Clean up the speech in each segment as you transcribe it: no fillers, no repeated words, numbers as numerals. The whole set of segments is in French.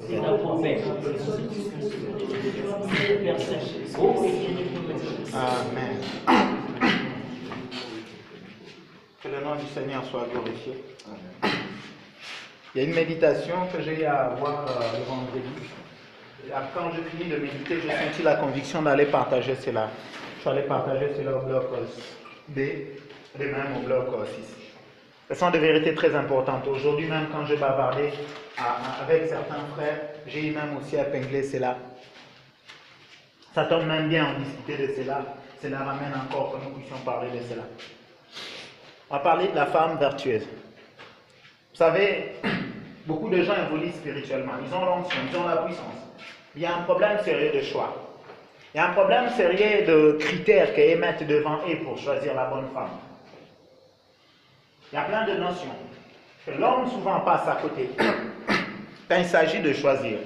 C'est la promesse. Amen. Que le nom du Seigneur soit glorifié. Il y a une méditation que j'ai eu à avoir le vendredi. Quand j'ai fini de méditer, j'ai senti la conviction d'aller partager cela. Je suis allé partager cela au bloc B et même au bloc 6. Ce sont des vérités très importantes. Aujourd'hui même, quand j'ai bavardé avec certains frères, j'ai eu même aussi épinglé cela. Ça tombe même bien en discuter de cela. Cela ramène encore que nous puissions parler de cela. On va parler de la femme vertueuse. Vous savez, beaucoup de gens évoluent spirituellement. Ils ont l'onction, ils ont la puissance. Il y a un problème sérieux de choix. Il y a un problème sérieux de critères qu'ils mettent devant eux pour choisir la bonne femme. Il y a plein de notions que l'homme souvent passe à côté quand il s'agit de choisir.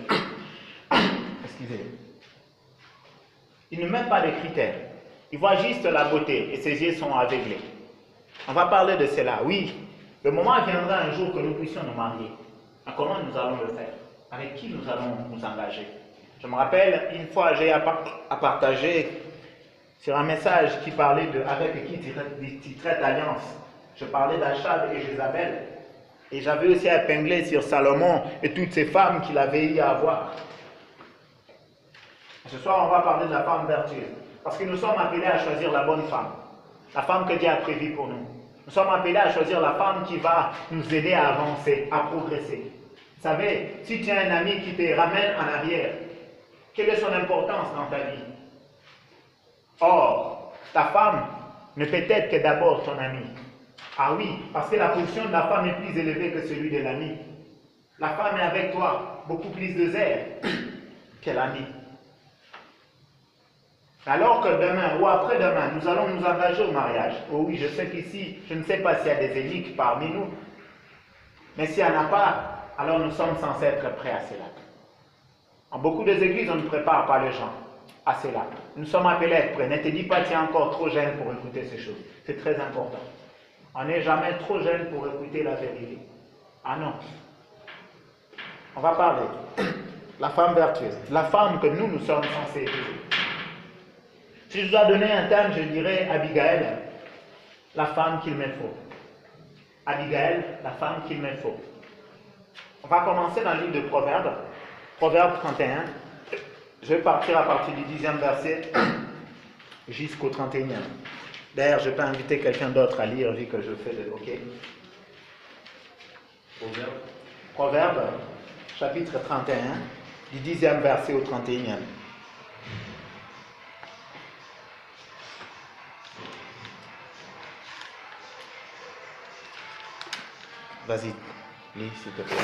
Excusez. Il ne met pas de critères. Il voit juste la beauté et ses yeux sont aveuglés. On va parler de cela. Oui, le moment viendra un jour que nous puissions nous marier. Mais comment nous allons le faire? Avec qui nous allons nous engager? Je me rappelle, une fois, j'ai à partager sur un message qui parlait de avec qui tu traites alliance. Je parlais d'Achab et Jézabel. Et j'avais aussi épinglé sur Salomon et toutes ces femmes qu'il avait eu à avoir. Ce soir, on va parler de la femme vertueuse. Parce que nous sommes appelés à choisir la bonne femme. La femme que Dieu a prévue pour nous. Nous sommes appelés à choisir la femme qui va nous aider à avancer, à progresser. Vous savez, si tu as un ami qui te ramène en arrière, quelle est son importance dans ta vie? Or, ta femme ne peut être que d'abord ton ami. Ah oui, parce que la position de la femme est plus élevée que celui de l'ami. La femme est avec toi, beaucoup plus de zèle que l'ami. Alors que demain ou après-demain, nous allons nous engager au mariage. Oh oui, je sais qu'ici, je ne sais pas s'il y a des élites parmi nous. Mais s'il n'y en a pas, alors nous sommes censés être prêts à cela. En beaucoup d'églises, on ne prépare pas les gens à cela. Nous sommes appelés à être prêts. Ne te dis pas que tu es encore trop jeune pour écouter ces choses. C'est très important. On n'est jamais trop jeune pour écouter la vérité. Ah non. On va parler. La femme vertueuse. La femme que nous sommes censés épouser. Si je dois donner un terme, je dirais Abigail, la femme qu'il me faut. Abigail, la femme qu'il me faut. On va commencer dans le livre de Proverbes, Proverbe 31. Je vais partir à partir du 10e verset jusqu'au 31e. D'ailleurs, je peux inviter quelqu'un d'autre à lire vu que je fais le OK. Proverbe, chapitre 31, du 10e verset au 31e. Vas-y, lis s'il te plaît.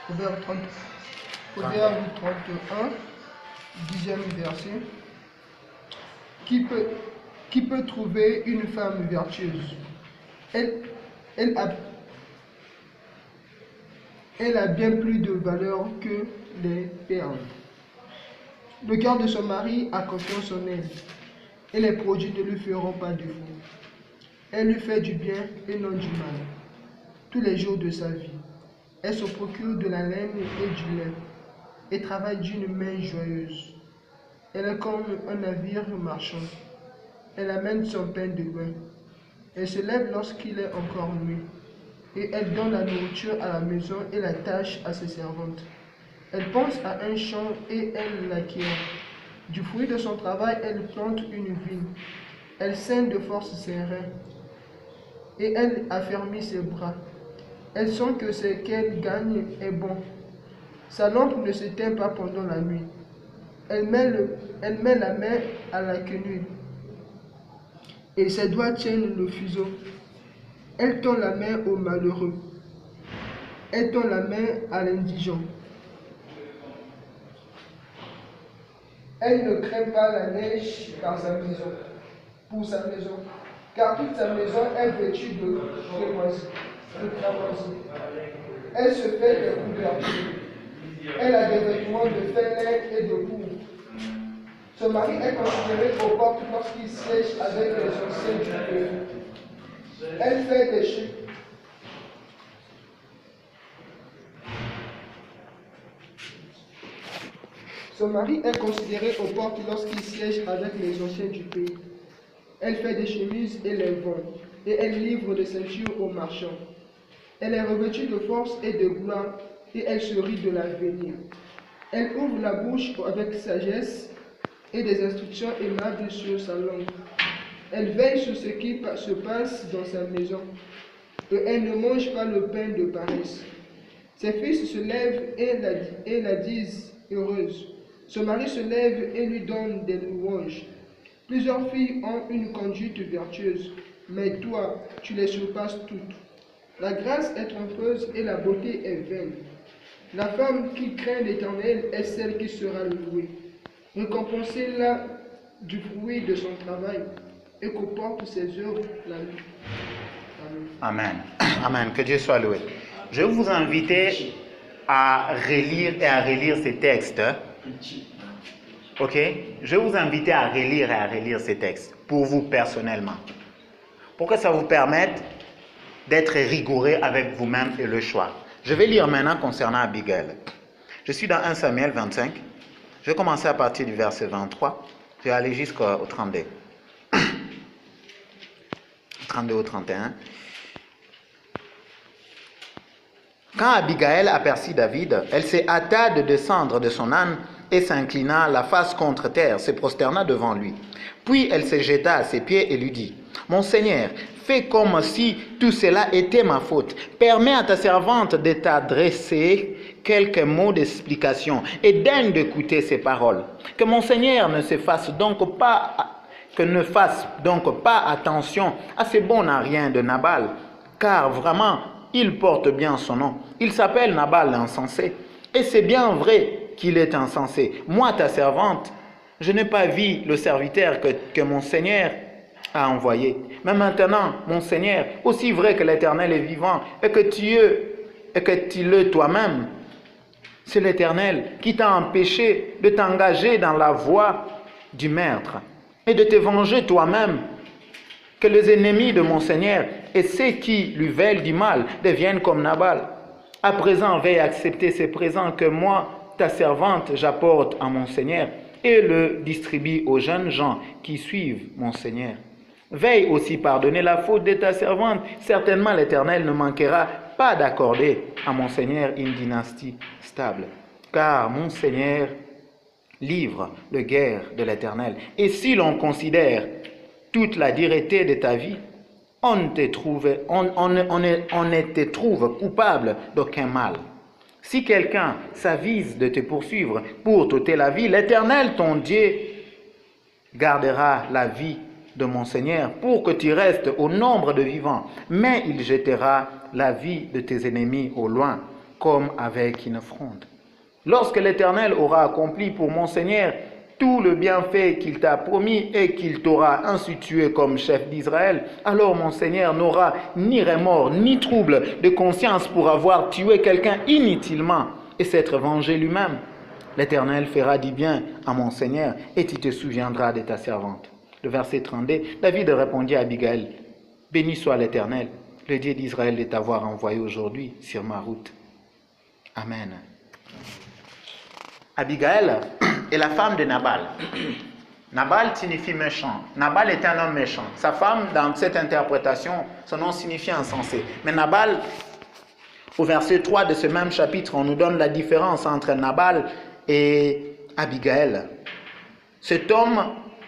Proverbe 31, 10e verset. Qui peut trouver une femme vertueuse? Elle a bien plus de valeur que les perles. Le cœur de son mari a confiance en elle, et les produits ne lui feront pas défaut. Elle lui fait du bien et non du mal, tous les jours de sa vie. Elle se procure de la laine et du lait, et travaille d'une main joyeuse. Elle est comme un navire marchand. Elle amène son pain de loin. Elle se lève lorsqu'il est encore nuit, et elle donne la nourriture à la maison et la tâche à ses servantes. Elle pense à un champ et elle l'acquiert. Du fruit de son travail, elle plante une vigne. Elle saigne de force ses reins, et elle affermit ses bras. Elle sent que ce qu'elle gagne est bon. Sa lampe ne s'éteint pas pendant la nuit. Elle met la main à la quenouille, et ses doigts tiennent le fuseau. Elle tend la main au malheureux. Elle tend la main à l'indigent. Elle ne craint pas la neige pour sa maison, car toute sa maison est vêtue de cramoisi. Elle se fait des couvertures. Elle a des vêtements de fin lin et de pourpre. Son mari est considéré aux portes lorsqu'il siège avec les anciens du pays. Elle fait des chutes. Son mari est considéré aux portes lorsqu'il siège avec les anciens du pays. Elle fait des chemises et les vend, et elle livre des ceintures aux marchands. Elle est revêtue de force et de gloire, et elle se rit de l'avenir. Elle ouvre la bouche avec sagesse et des instructions aimables sur sa langue. Elle veille sur ce qui se passe dans sa maison, et elle ne mange pas le pain de paresse. Ses fils se lèvent et la disent heureuse. Son mari se lève et lui donne des louanges. Plusieurs filles ont une conduite vertueuse, mais toi, tu les surpasses toutes. La grâce est trompeuse et la beauté est vaine. La femme qui craint l'Éternel est celle qui sera louée. Récompensez-la du fruit de son travail et qu'opporte ses œuvres la vie. Amen. Amen. Que Dieu soit loué. Je vais vous inviter à relire et à relire ces textes. Ok? Je vais vous inviter à relire et à relire ces textes pour vous personnellement. Pour que ça vous permette d'être rigoureux avec vous-même et le choix. Je vais lire maintenant concernant Abigail. Je suis dans 1 Samuel 25. Je vais commencer à partir du verset 23. Je vais aller jusqu'au 32. 32 au 31. Quand Abigail aperçut David, elle se hâta de descendre de son âne et s'inclina la face contre terre, se prosterna devant lui. Puis elle se jeta à ses pieds et lui dit, « Mon Seigneur, fais comme si tout cela était ma faute. Permets à ta servante de t'adresser quelques mots d'explication et daigne d'écouter ses paroles. Que mon Seigneur ne fasse donc pas attention à ce bon à rien de Nabal, car vraiment, il porte bien son nom. Il s'appelle Nabal l'insensé. Et c'est bien vrai qu'il est insensé. Moi, ta servante, je n'ai pas vu le serviteur que mon Seigneur a envoyé. Mais maintenant, mon Seigneur, aussi vrai que l'Éternel est vivant et que tu le toi-même, c'est l'Éternel qui t'a empêché de t'engager dans la voie du meurtre et de te venger toi-même. Que les ennemis de mon Seigneur et ceux qui lui veulent du mal deviennent comme Nabal. À présent, veuille accepter ces présents que moi, ta servante, j'apporte à mon Seigneur et le distribue aux jeunes gens qui suivent mon Seigneur. Veille aussi pardonner la faute de ta servante. Certainement, l'Éternel ne manquera pas d'accorder à mon Seigneur une dynastie stable. Car mon Seigneur livre le guerre de l'Éternel. Et si l'on considère toute la dureté de ta vie, on ne te trouve coupable d'aucun mal. Si quelqu'un s'avise de te poursuivre pour t'ôter la vie, l'Éternel, ton Dieu, gardera la vie de mon Seigneur pour que tu restes au nombre de vivants, mais il jettera la vie de tes ennemis au loin, comme avec une fronde. Lorsque l'Éternel aura accompli pour mon Seigneur tout le bienfait qu'il t'a promis et qu'il t'aura institué comme chef d'Israël, alors mon Seigneur n'aura ni remords ni trouble de conscience pour avoir tué quelqu'un inutilement et s'être vengé lui-même. L'Éternel fera du bien à mon Seigneur et tu te souviendras de ta servante. Le verset 32, David répondit à Abigail, « Béni soit l'Éternel, le Dieu d'Israël de t'avoir envoyé aujourd'hui sur ma route. » Amen. Abigail est la femme de Nabal. Nabal signifie méchant. Nabal est un homme méchant. Sa femme, dans cette interprétation, son nom signifie insensé. Mais Nabal, au verset 3 de ce même chapitre, on nous donne la différence entre Nabal et Abigail. Cet homme,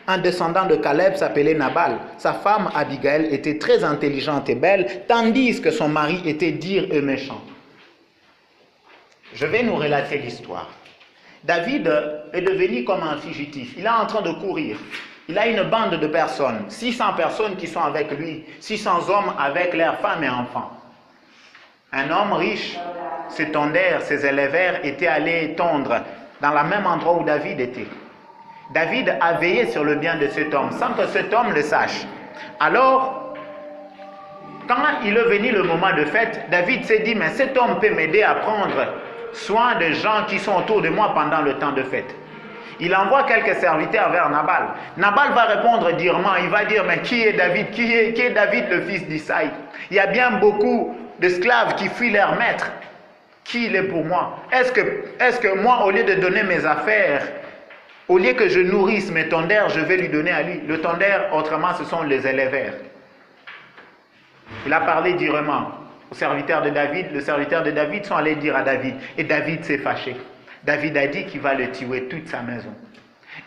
un descendant de Caleb, s'appelait Nabal. Sa femme, Abigail, était très intelligente et belle, tandis que son mari était dur et méchant. Je vais nous relater l'histoire. David est devenu comme un fugitif. Il est en train de courir. Il a une bande de personnes, 600 personnes qui sont avec lui, 600 hommes avec leurs femmes et enfants. Un homme riche, ses tondeurs, ses éleveurs étaient allés tondre dans le même endroit où David était. David a veillé sur le bien de cet homme sans que cet homme le sache. Alors, quand il est venu le moment de fête, David s'est dit, mais cet homme peut m'aider à prendre soin des gens qui sont autour de moi pendant le temps de fête. Il envoie quelques serviteurs vers Nabal. Nabal va répondre durement, il va dire, mais qui est David? Qui est David, le fils d'Isaïe? Il y a bien beaucoup d'esclaves qui fuient leur maître. Qui il est pour moi? Est-ce que moi, au lieu de donner mes affaires Au lieu que je nourrisse mes tondeurs, je vais lui donner à lui. Le tondeur, autrement, ce sont les éleveurs. Il a parlé durement au serviteur de David. Le serviteur de David sont allés dire à David. Et David s'est fâché. David a dit qu'il va le tuer toute sa maison.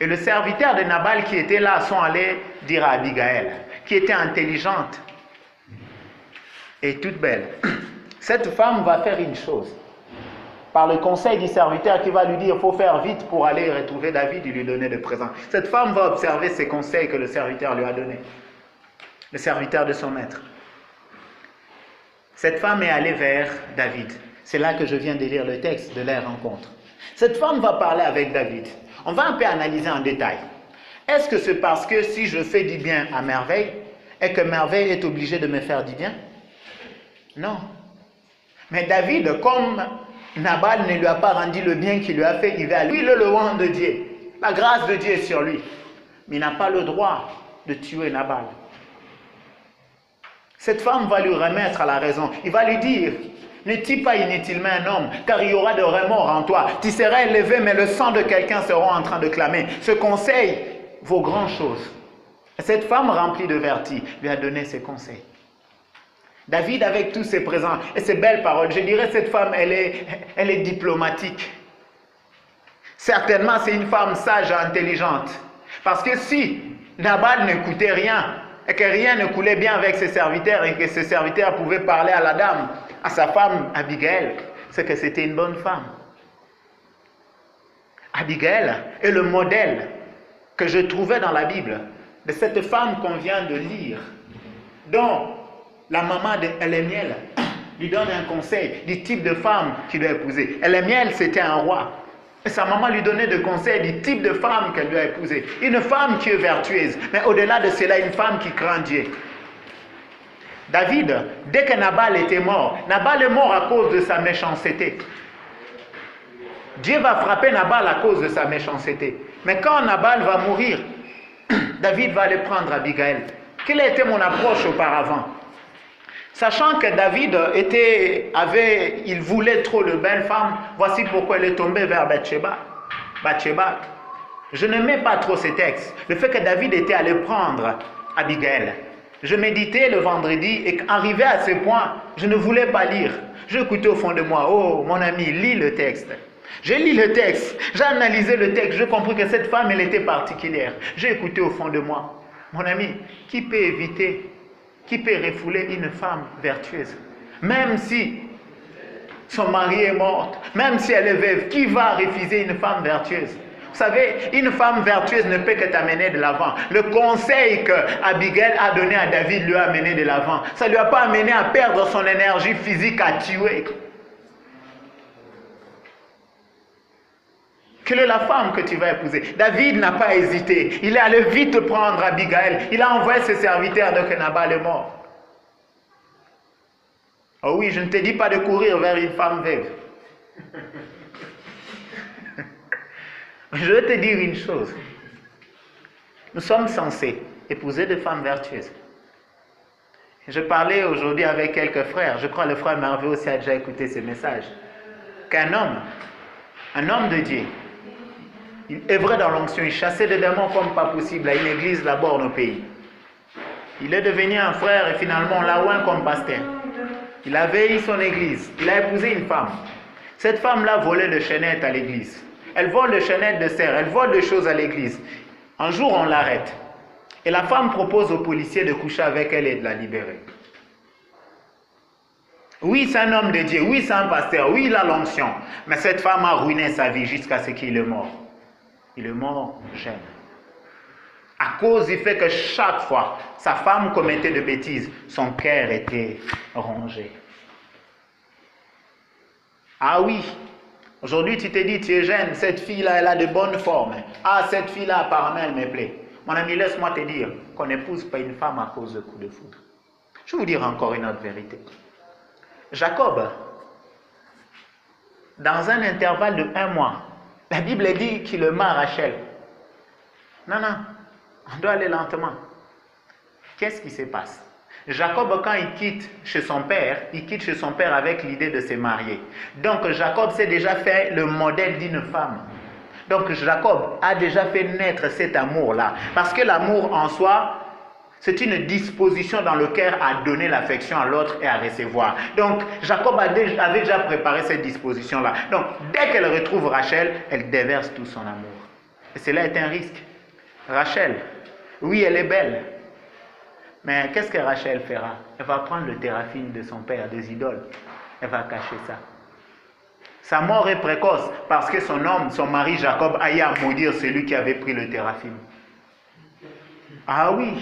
Et le serviteur de Nabal qui était là sont allés dire à Abigail, qui était intelligente et toute belle. Cette femme va faire une chose. Par le conseil du serviteur qui va lui dire, il faut faire vite pour aller retrouver David et lui donner des présents. Cette femme va observer ces conseils que le serviteur lui a donnés. Le serviteur de son maître. Cette femme est allée vers David. C'est là que je viens de lire le texte de leur rencontre. Cette femme va parler avec David. On va un peu analyser en détail. Est-ce que c'est parce que si je fais du bien à Merveille, et que Merveille est obligée de me faire du bien? Non. Mais David, comme Nabal ne lui a pas rendu le bien qu'il lui a fait, il va à lui le louant de Dieu. La grâce de Dieu est sur lui. Mais il n'a pas le droit de tuer Nabal. Cette femme va lui remettre à la raison. Il va lui dire, ne tue pas inutilement un homme, car il y aura de remords en toi. Tu seras élevé, mais le sang de quelqu'un sera en train de clamer. Ce conseil vaut grand chose. Cette femme remplie de vertu lui a donné ses conseils. David, avec tous ses présents et ses belles paroles, je dirais cette femme, elle est diplomatique. Certainement, c'est une femme sage et intelligente. Parce que si Nabal n'écoutait rien, et que rien ne coulait bien avec ses serviteurs, et que ses serviteurs pouvaient parler à la dame, à sa femme Abigail, c'est que c'était une bonne femme. Abigail est le modèle que je trouvais dans la Bible de cette femme qu'on vient de lire, dont la maman d'Élémiel lui donne un conseil du type de femme qu'il doit épouser. Élémiel, c'était un roi. Et sa maman lui donnait des conseils du type de femme qu'elle doit épouser. Une femme qui est vertueuse, mais au-delà de cela, une femme qui craint Dieu. David, dès que Nabal était mort, Nabal est mort à cause de sa méchanceté. Dieu va frapper Nabal à cause de sa méchanceté. Mais quand Nabal va mourir, David va aller prendre Abigail. Quelle était mon approche auparavant? Sachant que David il voulait trop de belles femmes, voici pourquoi il est tombé vers Bathsheba. Je n'aimais pas trop ces textes. Le fait que David était allé prendre Abigail. Je méditais le vendredi et arrivé à ce point, je ne voulais pas lire. J'écoutais au fond de moi, oh mon ami, lis le texte. J'ai lu le texte, j'ai analysé le texte, j'ai compris que cette femme, elle était particulière. J'ai écouté au fond de moi, mon ami, qui peut éviter, qui peut refouler une femme vertueuse? Même si son mari est mort, même si elle est veuve, qui va refuser une femme vertueuse? Vous savez, une femme vertueuse ne peut que t'amener de l'avant. Le conseil que Abigail a donné à David lui a amené de l'avant. Ça ne lui a pas amené à perdre son énergie physique à tuer. Quelle est la femme que tu vas épouser? David n'a pas hésité. Il est allé vite prendre Abigail. Il a envoyé ses serviteurs de que Nabal est mort. Oh oui, je ne te dis pas de courir vers une femme veuve. Je vais te dire une chose. Nous sommes censés épouser des femmes vertueuses. Je parlais aujourd'hui avec quelques frères. Je crois que le frère Merveille aussi a déjà écouté ce message. Qu'un homme, un homme de Dieu, il œuvrait dans l'onction, il chassait des démons comme pas possible à une église là-bas au pays. Il est devenu un frère et finalement on l'a oint comme pasteur. Il avait eu son église, il a épousé une femme. Cette femme-là volait le chaînette à l'église. Elle vole le chaînette de serre, elle vole des choses à l'église. Un jour on l'arrête. Et la femme propose aux policiers de coucher avec elle et de la libérer. Oui, c'est un homme de Dieu, oui, c'est un pasteur, oui, il a l'onction. Mais cette femme a ruiné sa vie jusqu'à ce qu'il est mort. Il est mort jeune. À cause du fait que chaque fois, sa femme commettait de bêtises, son cœur était rongé. Ah oui, aujourd'hui tu te dis, tu es jeune, cette fille-là, elle a de bonnes formes. Ah, cette fille-là, apparemment, elle me plaît. Mon ami, laisse-moi te dire qu'on n'épouse pas une femme à cause de coups de foudre. Je vais vous dire encore une autre vérité. Jacob, dans un intervalle de 1 mois, la Bible dit qu'il aima Rachel. Non, on doit aller lentement. Qu'est-ce qui se passe? Jacob, quand il quitte chez son père, il quitte chez son père avec l'idée de se marier. Donc Jacob s'est déjà fait le modèle d'une femme. Donc Jacob a déjà fait naître cet amour-là. Parce que l'amour en soi, c'est une disposition dans le cœur à donner l'affection à l'autre et à recevoir. Donc Jacob avait déjà préparé cette disposition-là. Donc dès qu'elle retrouve Rachel, elle déverse tout son amour. Et cela est un risque. Rachel, oui, elle est belle. Mais qu'est-ce que Rachel fera? Elle va prendre le téraphim de son père, des idoles. Elle va cacher ça. Sa mort est précoce parce que son homme, son mari Jacob, a eu à maudire celui qui avait pris le téraphim. Ah oui,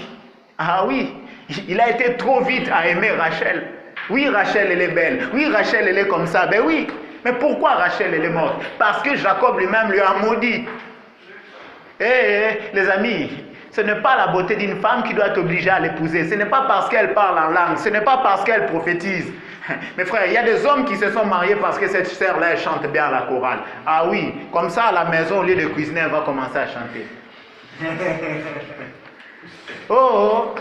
il a été trop vite à aimer Rachel. Oui, Rachel, elle est belle. Oui, Rachel, elle est comme ça. Ben oui, mais pourquoi Rachel, elle est morte? Parce que Jacob lui-même lui a maudit. Les amis, ce n'est pas la beauté d'une femme qui doit t'obliger à l'épouser. Ce n'est pas parce qu'elle parle en langue. Ce n'est pas parce qu'elle prophétise. Mes frères, il y a des hommes qui se sont mariés parce que cette sœur-là, elle chante bien à la chorale. Ah oui, comme ça, à la maison, au lieu de cuisiner, elle va commencer à chanter. Oh,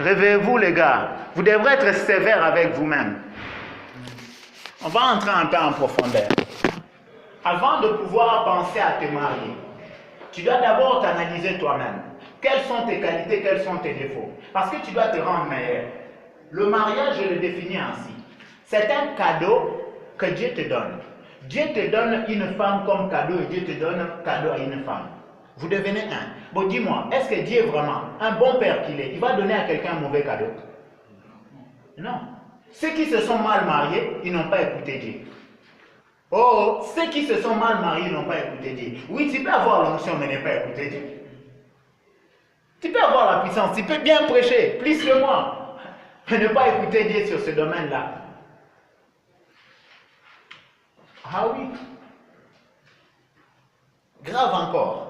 réveillez-vous les gars. Vous devrez être sévères avec vous-même. On va entrer un peu en profondeur. Avant de pouvoir penser à te marier, tu dois d'abord t'analyser toi-même. Quelles sont tes qualités, quels sont tes défauts? Parce que tu dois te rendre meilleur. Le mariage, je le définis ainsi. C'est un cadeau que Dieu te donne. Dieu te donne une femme comme cadeau et Dieu te donne un cadeau à une femme. Vous devenez un. Bon, dis-moi, est-ce que Dieu vraiment, un bon père qu'il est, il va donner à quelqu'un un mauvais cadeau? Non. Ceux qui se sont mal mariés, ils n'ont pas écouté Dieu. Oh, ceux qui se sont mal mariés n'ont pas écouté Dieu. Oui, tu peux avoir l'onction, mais ne pas écouter Dieu. Tu peux avoir la puissance, tu peux bien prêcher, plus que moi, mais ne pas écouter Dieu sur ce domaine-là. Ah oui. Grave encore.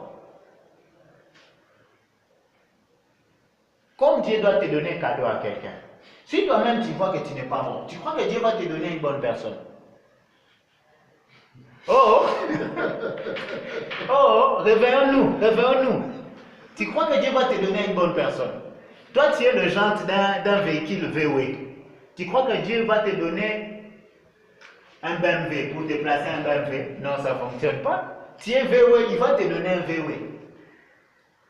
Comme Dieu doit te donner un cadeau à quelqu'un, si toi-même tu vois que tu n'es pas bon, tu crois que Dieu va te donner une bonne personne? Oh, oh, réveillons-nous, réveillons-nous. Tu crois que Dieu va te donner une bonne personne? Toi, tu es le genre d'un véhicule VW. Tu crois que Dieu va te donner un BMW pour déplacer un BMW? Non, ça ne fonctionne pas. Tu es VW, il va te donner un VW.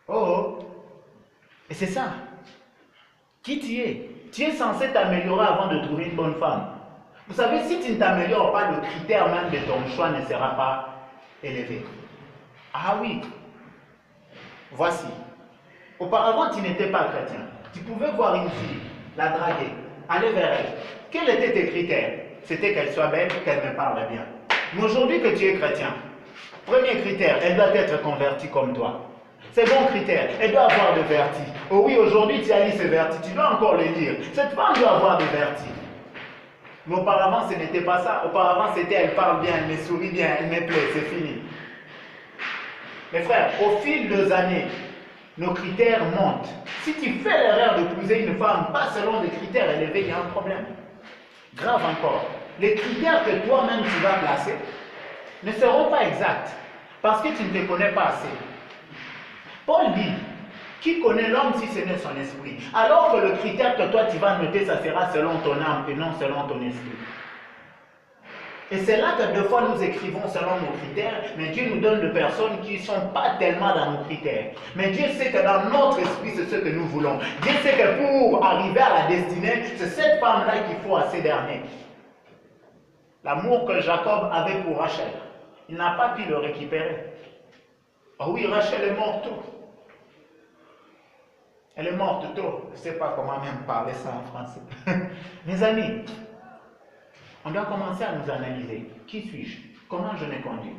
Oh, et c'est ça. Qui tu es? Tu es censé t'améliorer avant de trouver une bonne femme. Vous savez, si tu ne t'améliores pas, le critère même de ton choix ne sera pas élevé. Ah oui. Voici. Auparavant, tu n'étais pas chrétien. Tu pouvais voir une fille, la draguer, aller vers elle. Quels étaient tes critères? C'était qu'elle soit belle, qu'elle me parle bien. Mais aujourd'hui que tu es chrétien, premier critère, elle doit être convertie comme toi. C'est bon critère, elle doit avoir de vertu. Oh oui, aujourd'hui tu as lu ce vertu, tu dois encore le lire. Cette femme doit avoir de vertu. Mais auparavant, ce n'était pas ça. Auparavant, c'était elle parle bien, elle me sourit bien, elle me plaît, c'est fini. Mes frères, au fil des années, nos critères montent. Si tu fais l'erreur d'épouser une femme, pas selon des critères élevés, il y a un problème. Grave encore. Les critères que toi-même tu vas placer ne seront pas exacts parce que tu ne te connais pas assez. Paul dit, qui connaît l'homme si ce n'est son esprit? Alors que le critère que toi tu vas noter, ça sera selon ton âme et non selon ton esprit. Et c'est là que deux fois nous écrivons selon nos critères, mais Dieu nous donne des personnes qui ne sont pas tellement dans nos critères. Mais Dieu sait que dans notre esprit, c'est ce que nous voulons. Dieu sait que pour arriver à la destinée, c'est cette femme-là qu'il faut à ces derniers. L'amour que Jacob avait pour Rachel, il n'a pas pu le récupérer. Oh oui, Rachel est morte tôt. Elle est morte tôt. Je ne sais pas comment même parler ça en français. Mes amis, on doit commencer à nous analyser. Qui suis-je? Comment je me conduis?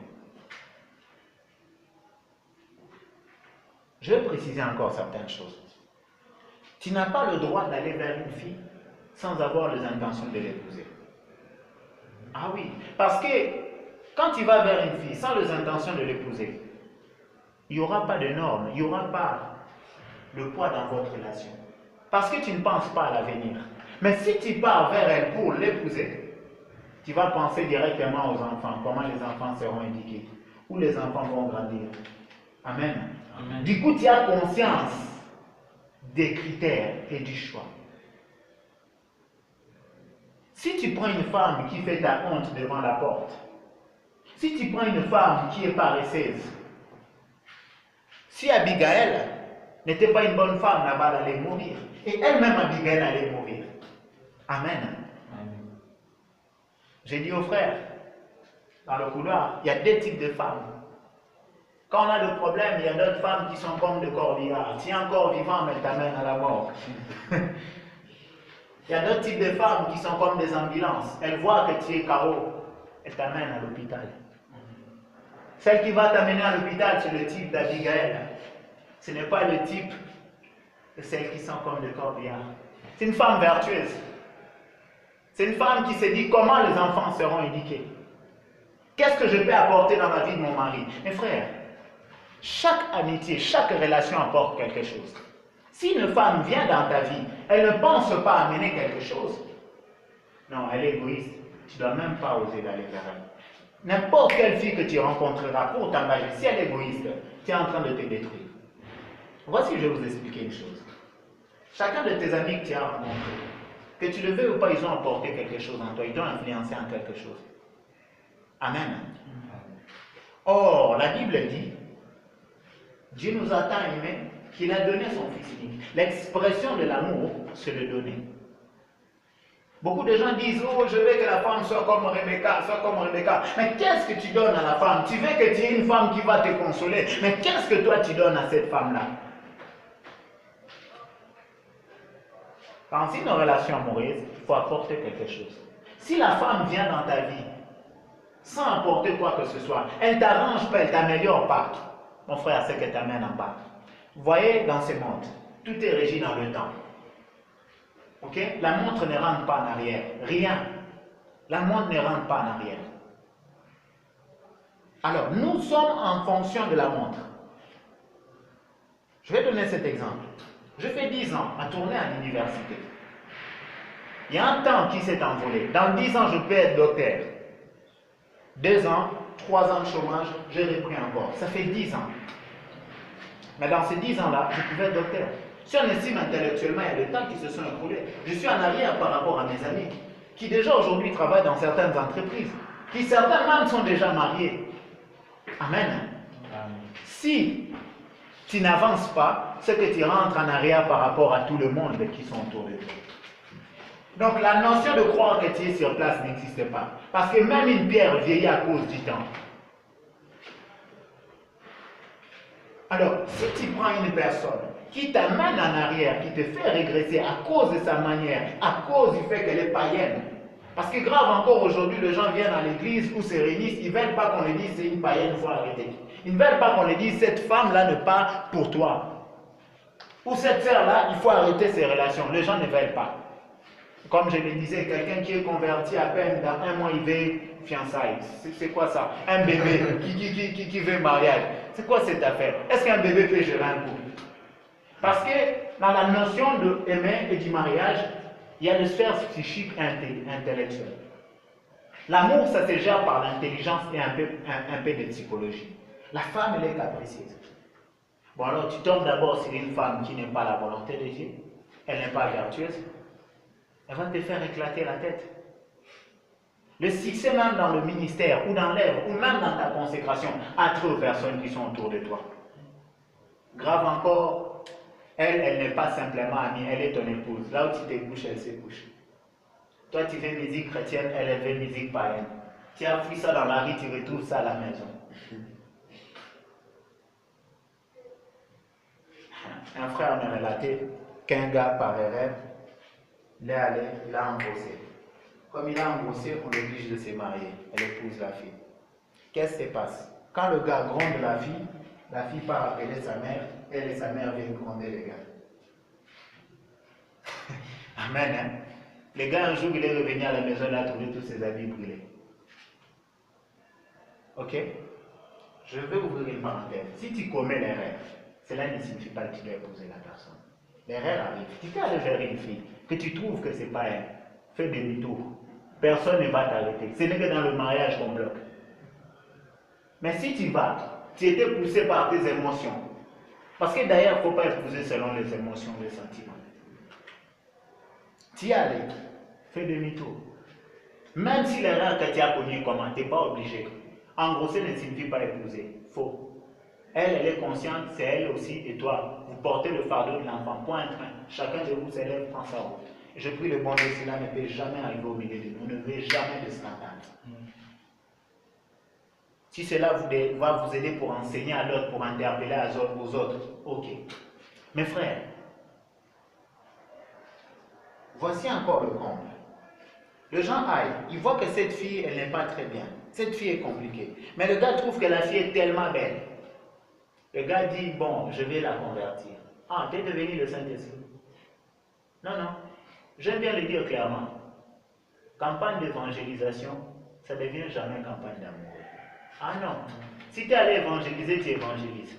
Je vais préciser encore certaines choses. Tu n'as pas le droit d'aller vers une fille sans avoir les intentions de l'épouser. Ah oui, parce que quand tu vas vers une fille sans les intentions de l'épouser, il n'y aura pas de normes, il n'y aura pas le poids dans votre relation. Parce que tu ne penses pas à l'avenir. Mais si tu pars vers elle pour l'épouser, tu vas penser directement aux enfants, comment les enfants seront éduqués, où les enfants vont grandir. Amen. Amen. Du coup, tu as conscience des critères et du choix. Si tu prends une femme qui fait ta honte devant la porte, si tu prends une femme qui est paresseuse, Si Abigail n'était pas une bonne femme, Nabal allait mourir. Et elle-même, Abigail, allait mourir. Amen. J'ai dit aux frères, dans le couloir, il y a deux types de femmes. Quand on a le problème, il y a d'autres femmes qui sont comme des corbillards. Tu es encore vivant, mais elle t'amène à la mort. Il y a d'autres types de femmes qui sont comme des ambulances. Elles voient que tu es KO, elles t'amènent à l'hôpital. Celle qui va t'amener à l'hôpital, c'est le type d'Abigail. Ce n'est pas le type de celles qui sont comme des corbillards. C'est une femme vertueuse. C'est une femme qui se dit comment les enfants seront éduqués. Qu'est-ce que je peux apporter dans la vie de mon mari? Mes frères, chaque amitié, chaque relation apporte quelque chose. Si une femme vient dans ta vie, elle ne pense pas amener quelque chose. Non, elle est égoïste. Tu ne dois même pas oser d'aller vers elle. N'importe quelle fille que tu rencontreras pour t'engager, si elle est égoïste, tu es en train de te détruire. Voici, je vais vous expliquer une chose. Chacun de tes amis que tu as rencontrés, que tu le veux ou pas, ils ont apporté quelque chose en toi, ils t'ont influencé en quelque chose. Amen. Or, la Bible dit, Dieu nous a tant aimés qu'il a donné son Fils unique. L'expression de l'amour, c'est le donner. Beaucoup de gens disent, oh, je veux que la femme soit comme Rebecca, soit comme Rebecca. Mais qu'est-ce que tu donnes à la femme? Tu veux que tu aies une femme qui va te consoler. Mais qu'est-ce que toi tu donnes à cette femme-là? Quand c'est une relation amoureuse, il faut apporter quelque chose. Si la femme vient dans ta vie sans apporter quoi que ce soit, elle ne t'arrange pas, elle ne t'améliore pas, mon frère, c'est qu'elle t'amène en bas. Vous voyez, dans ce monde, tout est régi dans le temps. Ok? La montre ne rentre pas en arrière. Rien. La montre ne rentre pas en arrière. Alors, nous sommes en fonction de la montre. Je vais donner cet exemple. Je fais 10 ans à tourner à l'université. Il y a un temps qui s'est envolé. Dans 10 ans, je peux être docteur. 2 ans, 3 ans de chômage, j'ai repris encore. Ça fait 10 ans. Mais dans ces 10 ans-là, je pouvais être docteur. Si on estime intellectuellement, il y a des temps qui se sont écoulés. Je suis en arrière par rapport à mes amis, qui déjà aujourd'hui travaillent dans certaines entreprises, qui certains même sont déjà mariés. Amen. Si tu n'avances pas, c'est que tu rentres en arrière par rapport à tout le monde qui sont autour de toi. Donc la notion de croire que tu es sur place n'existe pas. Parce que même une pierre vieillit à cause du temps. Alors, si tu prends une personne qui t'amène en arrière, qui te fait régresser à cause de sa manière, à cause du fait qu'elle est païenne, parce que grave encore aujourd'hui, les gens viennent à l'église ou se réunissent, ils ne veulent pas qu'on les dise c'est une païenne, il faut arrêter. Ils ne veulent pas qu'on les dise cette femme-là ne pas pour toi. Ou cette sœur-là, il faut arrêter ces relations. Les gens ne veulent pas. Comme je le disais, quelqu'un qui est converti à peine, dans un mois, il veut fiançailles. C'est quoi ça? Un bébé qui veut mariage. C'est quoi cette affaire? Est-ce qu'un bébé peut gérer un couple? Parce que dans la notion de aimer et du mariage, il y a des sphères psychiques intellectuelles. L'amour, ça se gère par l'intelligence et un peu de psychologie. La femme, elle est capricieuse. Bon alors, tu tombes d'abord sur une femme qui n'aime pas la volonté de Dieu, elle n'est pas vertueuse, elle va te faire éclater la tête. Le succès même dans le ministère, ou dans l'œuvre, ou même dans ta consécration, attire aux personnes qui sont autour de toi. Grave encore, elle n'est pas simplement amie, elle est ton épouse. Là où tu te couches, elle se couche. Toi, tu fais musique chrétienne, elle fait musique païenne. Tu as fui ça dans la rue, tu retrouves ça à la maison. Un frère m'a relaté qu'un gars, par erreur, il est allé, il a embossé. Comme il a embossé, on l'oblige de se marier. Elle épouse la fille. Qu'est-ce qui se passe? Quand le gars gronde la fille part appeler sa mère, elle et sa mère viennent gronder le gars. Amen. Hein? Le gars, un jour, il est revenu à la maison, il a trouvé tous ses habits brûlés. Ok? Je vais ouvrir une parenthèse. Si tu commets l'erreur, cela ne signifie pas que tu dois épouser la personne. L'erreur arrive. Tu peux aller vers une fille que tu trouves que ce n'est pas elle. Fais demi-tour. Personne ne va t'arrêter. Ce n'est que dans le mariage qu'on bloque. Mais si tu vas, tu étais poussé par tes émotions. Parce que d'ailleurs, il ne faut pas épouser selon les émotions, les sentiments. Tu y allais, fais demi-tour. Même si l'erreur que tu as connue comment, tu n'es pas obligé. Engrosser ne signifie pas épouser. Faux. Elle est consciente, c'est elle aussi et toi. Vous portez le fardeau de l'enfant, point un train. Chacun de vous s'élève, prend sa route. Et je prie le bon Dieu, cela ne peut jamais arriver au milieu de nous. Ne veut jamais de scandale. Si cela va vous aider pour enseigner à l'autre, pour interpeller aux autres, ok. Mes frères, voici encore le comble. Le gens aille, il voit que cette fille, elle n'est pas très bien. Cette fille est compliquée. Mais le gars trouve que la fille est tellement belle. Le gars dit, bon, je vais la convertir. Ah, tu es devenu le Saint-Esprit. Non, non. J'aime bien le dire clairement. Campagne d'évangélisation, ça ne devient jamais campagne d'amour. Ah non. Si tu es allé évangéliser, tu évangélises.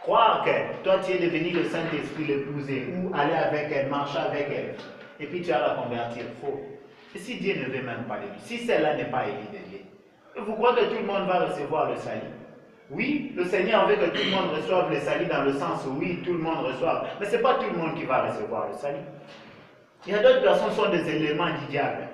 Croire que toi tu es devenu le Saint-Esprit, l'épouser, ou aller avec elle, marcher avec elle, et puis tu vas la convertir, faux. Et si Dieu ne veut même pas de lui, si celle-là n'est pas élue de Dieu, vous croyez que tout le monde va recevoir le salut? Oui, le Seigneur veut que tout le monde reçoive le salut dans le sens où oui, tout le monde reçoive, mais ce n'est pas tout le monde qui va recevoir le salut. Il y a d'autres personnes qui sont des éléments du diable.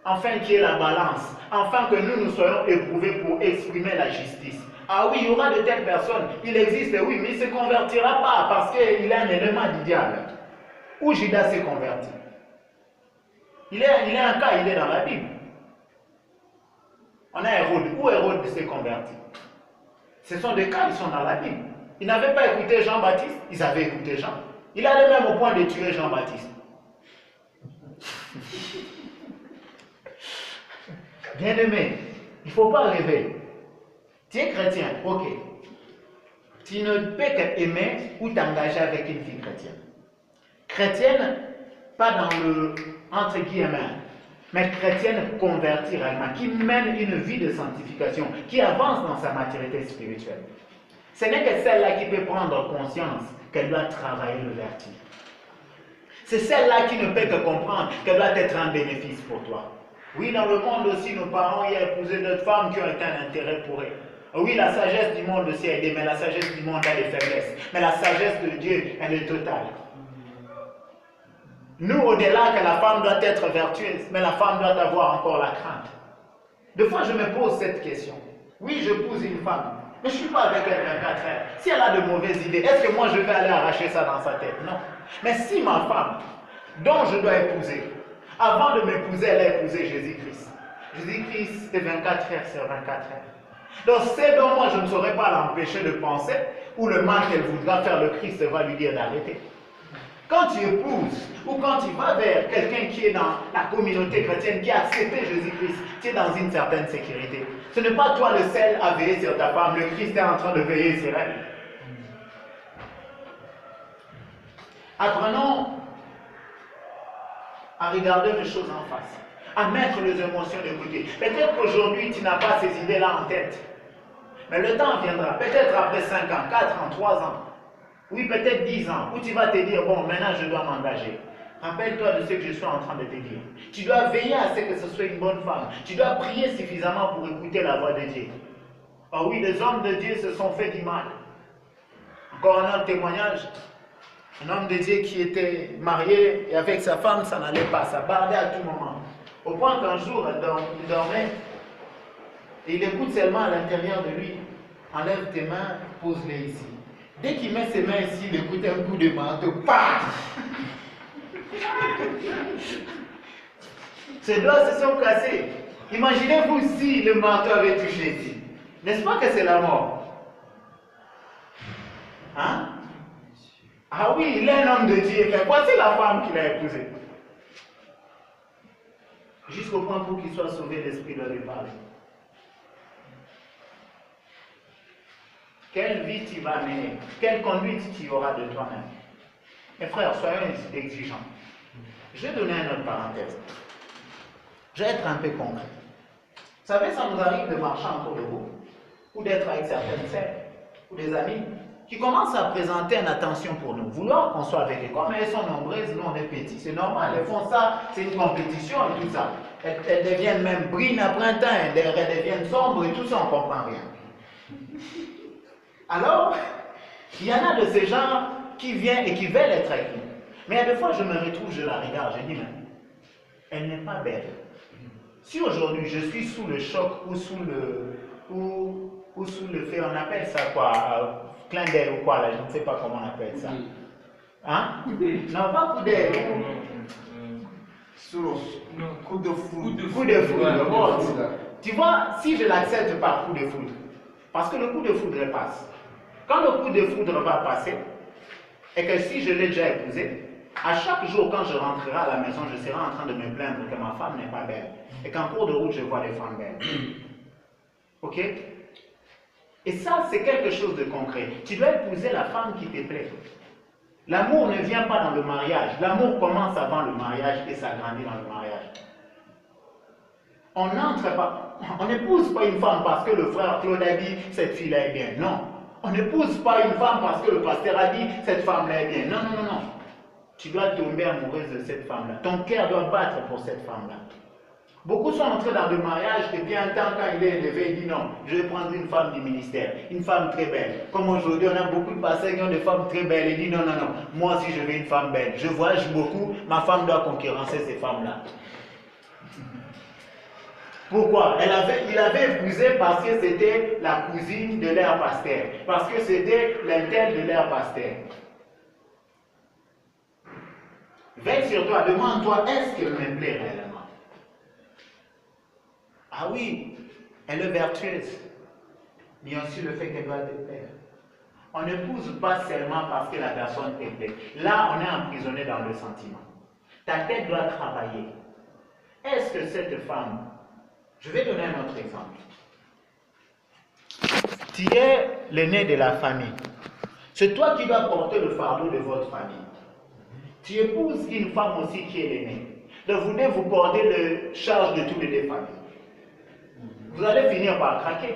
Enfin qu'il y ait la balance, enfin que nous soyons éprouvés pour exprimer la justice. Ah oui, il y aura de telles personnes, il existe, oui, mais il ne se convertira pas parce qu'il est un élément du diable. Où Judas s'est converti? Il est un cas, il est dans la Bible. On a Hérode, où Hérode s'est converti? Ce sont des cas, ils sont dans la Bible. Ils n'avaient pas écouté Jean-Baptiste, ils avaient écouté Jean. Il allait même au point de tuer Jean-Baptiste. Bien-aimé, il ne faut pas rêver. Tu es chrétien, ok. Tu ne peux qu'aimer ou t'engager avec une fille chrétienne. Chrétienne, pas dans le entre guillemets, mais chrétienne convertie réellement, qui mène une vie de sanctification, qui avance dans sa maturité spirituelle. Ce n'est que celle-là qui peut prendre conscience qu'elle doit travailler le vertu. C'est celle-là qui ne peut que comprendre qu'elle doit être un bénéfice pour toi. Oui, dans le monde aussi, nos parents y ont épousé d'autres femmes qui ont été un intérêt pour eux. Oui, la sagesse du monde aussi a aidé, mais la sagesse du monde a des faiblesses. Mais la sagesse de Dieu, elle est totale. Nous, au-delà que la femme doit être vertueuse, mais la femme doit avoir encore la crainte. Des fois, je me pose cette question. Oui, je épouse une femme, mais je ne suis pas avec elle 24 heures. Si elle a de mauvaises idées, est-ce que moi je vais aller arracher ça dans sa tête? Non. Mais si ma femme, dont je dois épouser, avant de m'épouser, elle a épousé Jésus-Christ. Jésus-Christ est 24 heures sur 24 heures. Donc c'est dont moi je ne saurais pas l'empêcher de penser, ou le mal qu'elle voudra faire, le Christ va lui dire d'arrêter. Quand tu épouses, ou quand tu vas vers quelqu'un qui est dans la communauté chrétienne, qui a accepté Jésus-Christ, tu es dans une certaine sécurité. Ce n'est pas toi le seul à veiller sur ta femme, le Christ est en train de veiller sur elle. Apprenons à regarder les choses en face, à mettre les émotions de côté. Peut-être qu'aujourd'hui, tu n'as pas ces idées-là en tête. Mais le temps viendra, peut-être après 5 ans, 4 ans, 3 ans, oui, peut-être 10 ans, où tu vas te dire, bon, maintenant je dois m'engager. Rappelle-toi de ce que je suis en train de te dire. Tu dois veiller à ce que ce soit une bonne femme. Tu dois prier suffisamment pour écouter la voix de Dieu. Ah oui, les hommes de Dieu se sont fait du mal. Encore un autre témoignage. Un homme de Dieu qui était marié et avec sa femme, ça n'allait pas, ça bardait à tout moment. Au point qu'un jour, il dormait et il écoute seulement à l'intérieur de lui. Enlève tes mains, pose-les ici. Dès qu'il met ses mains ici, il écoute un coup de manteau. Paf! Ses doigts se sont cassés. Imaginez-vous si le marteau avait touché ici. N'est-ce pas que c'est la mort? Hein? Ah oui, il est un homme de Dieu. Mais voici la femme qu'il a épousée. Jusqu'au point pour qu'il soit sauvé, l'esprit de réparer. Quelle vie tu vas mener? Quelle conduite tu auras de toi-même? Mes frères, soyons exigeants. Je vais donner une autre parenthèse. Je vais être un peu concret. Vous savez, ça nous arrive de marcher en cours de route, ou d'être avec certaines sœurs, ou des amis, qui commencent à présenter une attention pour nous, vouloir qu'on soit avec eux. Comme elles sont nombreuses, nous on est petits, c'est normal, elles font ça, c'est une compétition et tout ça. Elles deviennent même brunes à printemps, elles deviennent sombres et tout ça, on ne comprend rien. Alors, il y en a de ces gens qui viennent et qui veulent être avec nous. Mais il y a des fois, je me retrouve, je la regarde, je dis, mais elle n'est pas belle. Si aujourd'hui je suis sous le choc ou sous le fait, on appelle ça quoi, clin d'œil ou quoi là, je ne sais pas comment on appelle ça. Hein? Non, pas coup d'œil. Coup de foudre. Coup de foudre. Bon, tu vois, si je l'accepte par coup de foudre, parce que le coup de foudre passe. Quand le coup de foudre va passer, et que si je l'ai déjà épousé, à chaque jour quand je rentrerai à la maison, je serai en train de me plaindre que ma femme n'est pas belle. Et qu'en cours de route, je vois des femmes belles. Ok? Et ça, c'est quelque chose de concret. Tu dois épouser la femme qui te plaît. L'amour ne vient pas dans le mariage. L'amour commence avant le mariage et s'agrandit dans le mariage. On n'entre pas, on n'épouse pas une femme parce que le frère Claude a dit cette fille-là est bien. Non. On n'épouse pas une femme parce que le pasteur a dit cette femme-là est bien. Non, non, non, non. Tu dois tomber amoureuse de cette femme-là. Ton cœur doit battre pour cette femme-là. Beaucoup sont entrés dans le mariage et puis un temps quand il est élevé, il dit non, je vais prendre une femme du ministère, une femme très belle. Comme aujourd'hui, on a beaucoup de pasteurs qui ont des femmes très belles. Il dit non, non, non, moi aussi je veux une femme belle. Je voyage beaucoup, ma femme doit concurrencer ces femmes-là. Pourquoi? Il avait épousé parce que c'était la cousine de leur pasteur, parce que c'était l'intel de leur pasteur. Veille sur toi, demande-toi, est-ce qu'elle me plaît réellement? Ah oui, elle est vertueuse, mais aussi le fait qu'elle doit te plaire. On n'épouse pas seulement parce que la personne te plaît. Là, on est emprisonné dans le sentiment. Ta tête doit travailler. Est-ce que cette femme... Je vais donner un autre exemple. Tu es l'aîné de la famille. C'est toi qui dois porter le fardeau de votre famille. Tu épouses une femme aussi qui est l'aînée. Donc vous devez vous porter le charge de toutes les deux familles. Vous allez finir par craquer.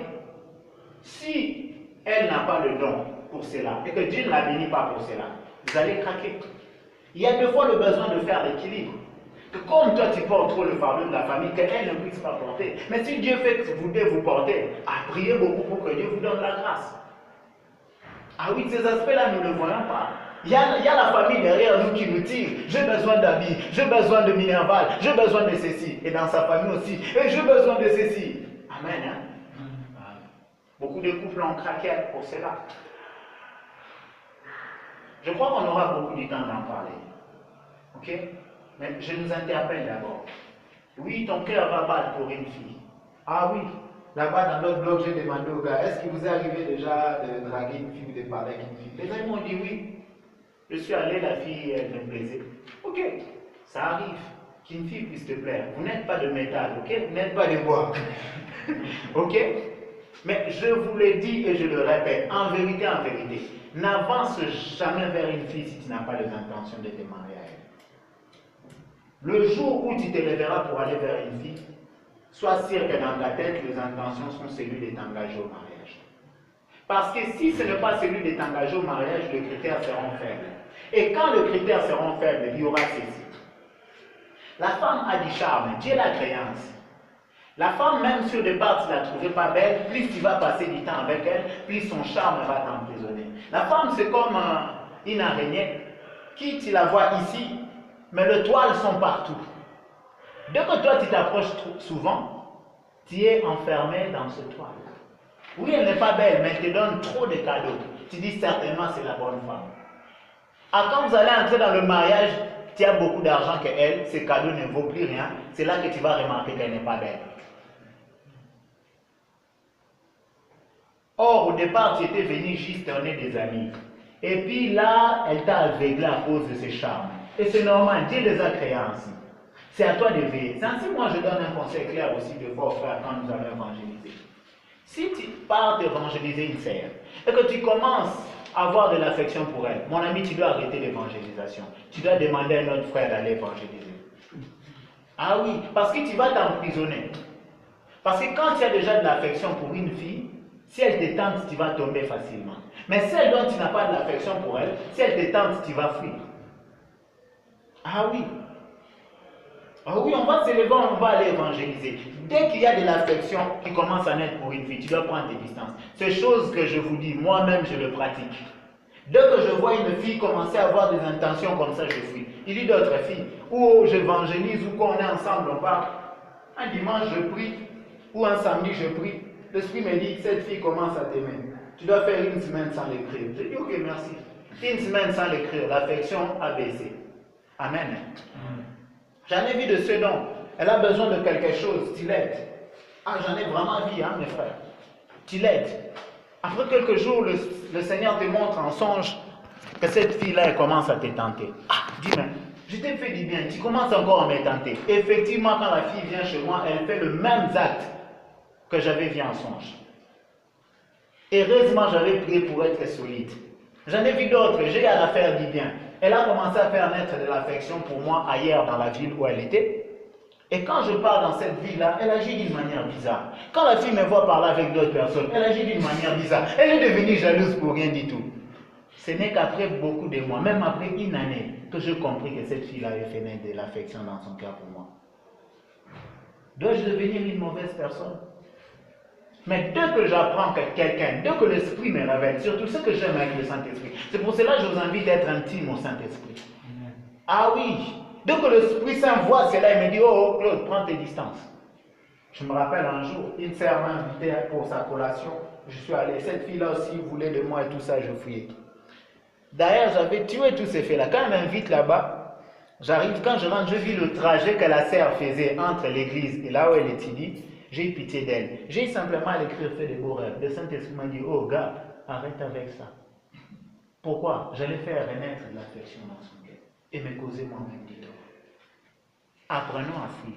Si elle n'a pas le don pour cela, et que Dieu ne la bénit pas pour cela, vous allez craquer. Il y a deux fois le besoin de faire l'équilibre. Que comme toi tu portes trop le fardeau de la famille, qu'elle ne puisse pas porter. Mais si Dieu fait que vous devez vous porter, à prier beaucoup pour que Dieu vous donne la grâce. Ah oui, ces aspects-là, nous ne le voyons pas. Il y a la famille derrière nous qui nous tire. J'ai besoin d'habits, j'ai besoin de minerval, j'ai besoin de ceci. Et dans sa famille aussi, et j'ai besoin de ceci. Amen. Hein? Beaucoup de couples ont craqué pour cela. Je crois qu'on aura beaucoup de temps d'en parler. Ok? Mais je nous interpelle d'abord. Oui, ton cœur va battre pour une fille. Ah oui, là-bas dans notre blog, j'ai demandé aux gars, est-ce qu'il vous est arrivé déjà de draguer une fille ou de parler avec une fille? Les amis m'ont dit oui. Je suis allé, la fille, elle me plaisait. Ok, ça arrive qu'une fille puisse te plaire. Vous n'êtes pas de métal, ok? Vous n'êtes pas de bois. Ok? Mais je vous l'ai dit et je le répète, en vérité, n'avance jamais vers une fille si tu n'as pas les intentions de te marier à elle. Le jour où tu te lèveras pour aller vers une fille, sois sûr que dans ta tête, les intentions sont celui de t'engager au mariage. Parce que si ce n'est pas celui de t'engager au mariage, les critères seront faibles. Et quand les critères seront faibles, il y aura ceci. La femme a du charme, Dieu la créance. La femme, même si au départ tu ne la trouvais pas belle, plus tu vas passer du temps avec elle, plus son charme va t'emprisonner. La femme, c'est comme une araignée qui, tu la vois ici, mais les toiles sont partout. Dès que toi tu t'approches souvent, tu es enfermé dans ce toile. Oui, elle n'est pas belle, mais elle te donne trop de cadeaux. Tu dis certainement c'est la bonne femme. Ah, quand vous allez entrer dans le mariage, tu as beaucoup d'argent qu'elle, ces cadeaux ne vaut plus rien. C'est là que tu vas remarquer qu'elle n'est pas belle. Or, au départ, tu étais venu juste donner des amis. Et puis là, elle t'a aveuglé à cause de ses charmes. Et c'est normal, Dieu les a créés ainsi. C'est à toi de veiller. C'est ainsi, moi, je donne un conseil clair aussi de fois aux frères quand nous allons évangéliser. Si tu pars d'évangéliser une sœur et que tu commences à avoir de l'affection pour elle, mon ami, tu dois arrêter l'évangélisation. Tu dois demander à un autre frère d'aller évangéliser. Ah oui, parce que tu vas t'emprisonner. Parce que quand tu as déjà de l'affection pour une fille, si elle te tente, tu vas tomber facilement. Mais celle dont tu n'as pas de l'affection pour elle, si elle te tente, tu vas fuir. Ah oui. Ah oui, on va se lever, on va aller évangéliser. Dès qu'il y a de l'affection qui commence à naître pour une fille, tu dois prendre tes distances. C'est chose que je vous dis, moi-même je le pratique. Dès que je vois une fille commencer à avoir des intentions comme ça, je fuis. Il y a d'autres filles où j'évangélise ou qu'on est ensemble, on parle. Un dimanche, je prie, ou un samedi, je prie. L'Esprit me dit, cette fille commence à t'aimer. Tu dois faire une semaine sans l'écrire. Je dis, ok, merci. Une semaine sans l'écrire, l'affection a baissé. Amen. J'en ai vu de ce don. Elle a besoin de quelque chose, tu l'aides. Ah, j'en ai vraiment vu, hein, mes frères. Tu l'aides. Après quelques jours, le Seigneur te montre en songe que cette fille-là, elle commence à te tenter. Ah, dis-moi, je t'ai fait du bien, tu commences encore à me tenter. Effectivement, quand la fille vient chez moi, elle fait le même acte que j'avais vu en songe. Heureusement, j'avais prié pour être solide. J'en ai vu d'autres, j'ai à la faire du bien. Elle a commencé à faire naître de l'affection pour moi ailleurs dans la ville où elle était. Et quand je pars dans cette ville-là, elle agit d'une manière bizarre. Quand la fille me voit parler avec d'autres personnes, elle agit d'une manière bizarre. Elle est devenue jalouse pour rien du tout. Ce n'est qu'après beaucoup de mois, même après une année, que j'ai compris que cette fille-là avait fait naître de l'affection dans son cœur pour moi. Dois-je devenir une mauvaise personne? Mais dès que j'apprends que quelqu'un, dès que l'Esprit me révèle, surtout ce que j'aime avec le Saint-Esprit, c'est pour cela que je vous invite à être intime au Saint-Esprit. Ah oui, dès que l'Esprit Saint voit cela, il me dit, oh Claude, prends tes distances. Je me rappelle un jour, une sœur m'a invité pour sa collation. Je suis allé, cette fille-là aussi voulait de moi et tout ça, je fouillais. D'ailleurs, j'avais tué tous ces faits-là. Quand elle m'invite là-bas, j'arrive, quand je rentre, je vis le trajet que la sœur faisait entre l'église et là où elle étudie. J'ai eu pitié d'elle. J'ai simplement à l'écrire fait des beaux rêves. Le Saint-Esprit m'a dit, oh gars, arrête avec ça. Pourquoi? J'allais faire renaître l'affection dans son cœur et me causer moi-même du tort. Apprenons à fuir.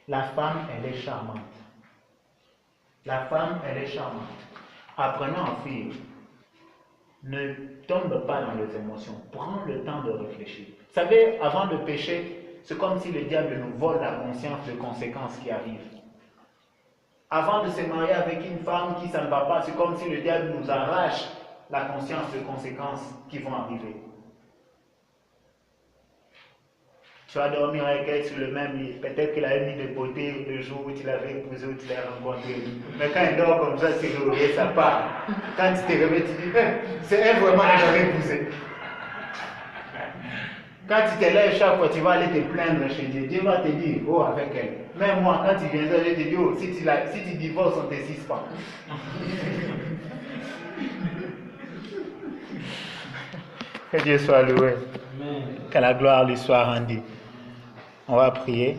La femme, elle est charmante. La femme, elle est charmante. Apprenons à fuir. Ne tombe pas dans les émotions. Prends le temps de réfléchir. Vous savez, avant de pécher, c'est comme si le diable nous vole la conscience des conséquences qui arrivent. Avant de se marier avec une femme qui ça ne va pas, c'est comme si le diable nous arrache la conscience des conséquences qui vont arriver. Tu vas dormir avec elle sur le même lit. Peut-être qu'il avait mis de beauté le jour où tu l'avais épousé, où tu l'as rencontré. Mais quand il dort comme ça, c'est l'oreiller, ça part. Quand tu te réveilles, tu dis, c'est elle vraiment que j'avais épousé. Quand tu te lèves chaque fois, tu vas aller te plaindre chez Dieu. Dieu va te dire, oh, avec elle. Même moi, quand tu viendras, je te dis, oh, si tu divorces, on ne te suce pas. Que Dieu soit loué. Amen. Que la gloire lui soit rendue. On va prier.